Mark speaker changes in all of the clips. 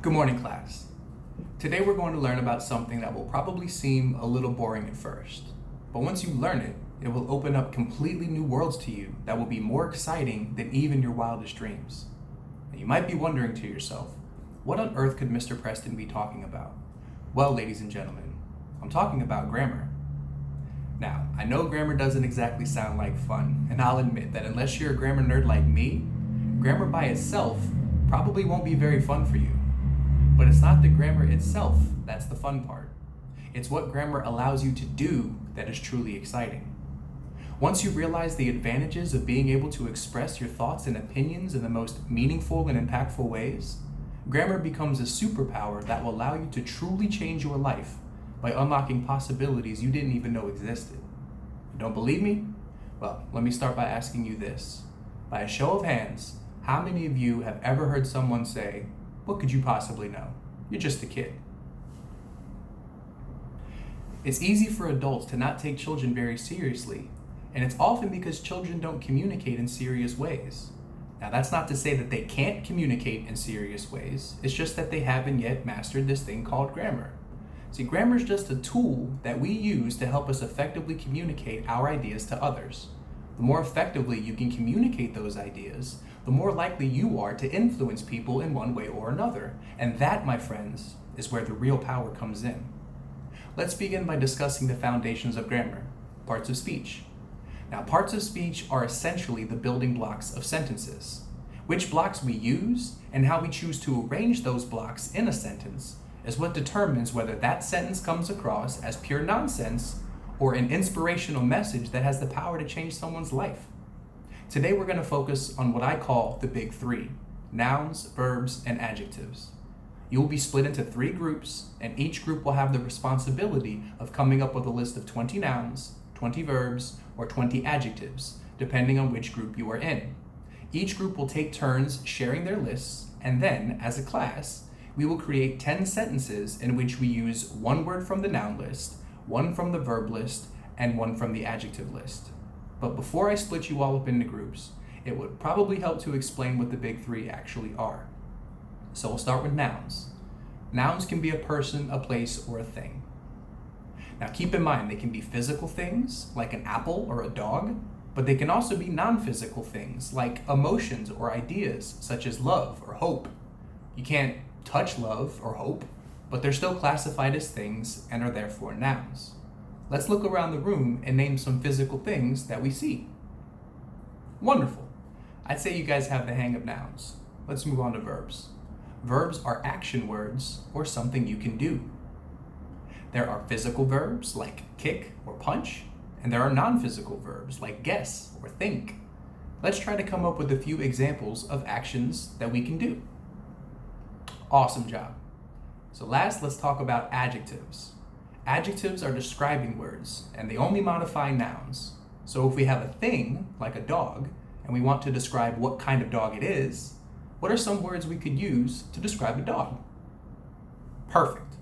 Speaker 1: Good morning, class. Today we're going to learn about something that will probably seem a little boring at first, but once you learn it, it will open up completely new worlds to you that will be more exciting than even your wildest dreams. Now, you might be wondering to yourself, what on earth could Mr. Preston be talking about? Well, ladies and gentlemen, I'm talking about grammar. Now, I know grammar doesn't exactly sound like fun, and I'll admit that unless you're a grammar nerd like me, grammar by itself probably won't be very fun for you. But it's not the grammar itself that's the fun part. It's what grammar allows you to do that is truly exciting. Once you realize the advantages of being able to express your thoughts and opinions in the most meaningful and impactful ways, grammar becomes a superpower that will allow you to truly change your life by unlocking possibilities you didn't even know existed. You don't believe me? Well, let me start by asking you this. By a show of hands, how many of you have ever heard someone say, "What could you possibly know? You're just a kid"? It's easy for adults to not take children very seriously, and it's often because children don't communicate in serious ways. Now, that's not to say that they can't communicate in serious ways, it's just that they haven't yet mastered this thing called grammar. See, grammar is just a tool that we use to help us effectively communicate our ideas to others. The more effectively you can communicate those ideas, the more likely you are to influence people in one way or another. And that, my friends, is where the real power comes in. Let's begin by discussing the foundations of grammar, parts of speech. Now, parts of speech are essentially the building blocks of sentences. Which blocks we use and how we choose to arrange those blocks in a sentence is what determines whether that sentence comes across as pure nonsense or an inspirational message that has the power to change someone's life. Today we're going to focus on what I call the big three: nouns, verbs, and adjectives. You will be split into 3 groups, and each group will have the responsibility of coming up with a list of 20 nouns, 20 verbs, or 20 adjectives, depending on which group you are in. Each group will take turns sharing their lists, and then, as a class, we will create 10 sentences in which we use 1 word from the noun list, 1 from the verb list, and 1 from the adjective list. But before I split you all up into groups, it would probably help to explain what the big 3 actually are. So we'll start with nouns. Nouns can be a person, a place, or a thing. Now keep in mind, they can be physical things, like an apple or a dog, but they can also be non-physical things, like emotions or ideas, such as love or hope. You can't touch love or hope, but they're still classified as things and are therefore nouns. Let's look around the room and name some physical things that we see. Wonderful. I'd say you guys have the hang of nouns. Let's move on to verbs. Verbs are action words or something you can do. There are physical verbs like kick or punch, and there are non-physical verbs like guess or think. Let's try to come up with a few examples of actions that we can do. Awesome job. So last, let's talk about adjectives. Adjectives are describing words, and they only modify nouns. So if we have a thing, like a dog, and we want to describe what kind of dog it is, what are some words we could use to describe a dog? Perfect.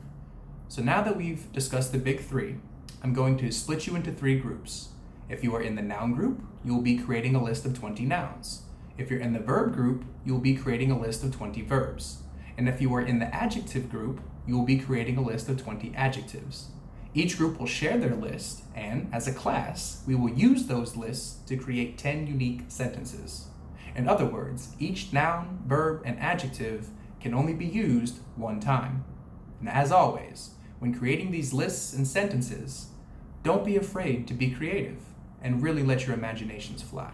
Speaker 1: So now that we've discussed the big 3, I'm going to split you into 3 groups. If you are in the noun group, you will be creating a list of 20 nouns. If you're in the verb group, you will be creating a list of 20 verbs. And if you are in the adjective group, you will be creating a list of 20 adjectives. Each group will share their list, and as a class, we will use those lists to create 10 unique sentences. In other words, each noun, verb, and adjective can only be used 1 time. And as always, when creating these lists and sentences, don't be afraid to be creative and really let your imaginations fly.